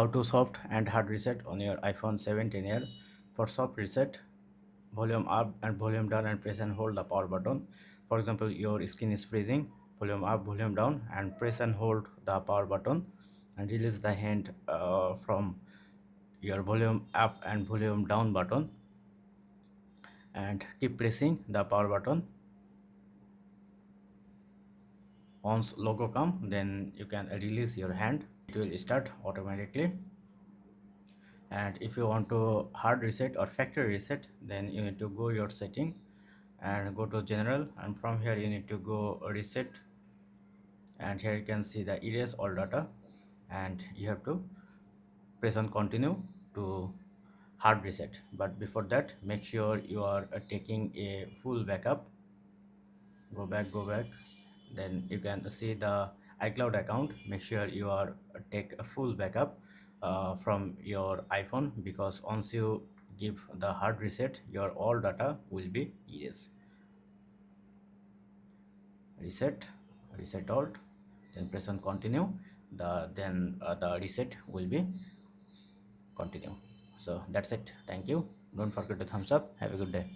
How to soft and hard reset on your iPhone 17 here. For soft reset, volume up and volume down and press and hold the power button. For example, your screen is freezing, volume up, volume down and press and hold the power button and release the hand from your volume up and volume down button and keep pressing the power button. Once logo come, then you can release your hand, it will start automatically. And if you want to hard reset or factory reset, then you need to go your setting and go to general, and from here you need to go reset, and here you can see the erase all data, and you have to press on continue to hard reset. But before that, make sure you are taking a full backup. Go back, then you can see the iCloud account. Make sure you are take a full backup from your iPhone, because once you give the hard reset, your all data will be erased. Reset alt, then press on continue, the reset will be continue. So that's it. Thank you. Don't forget to thumbs up. Have a good day.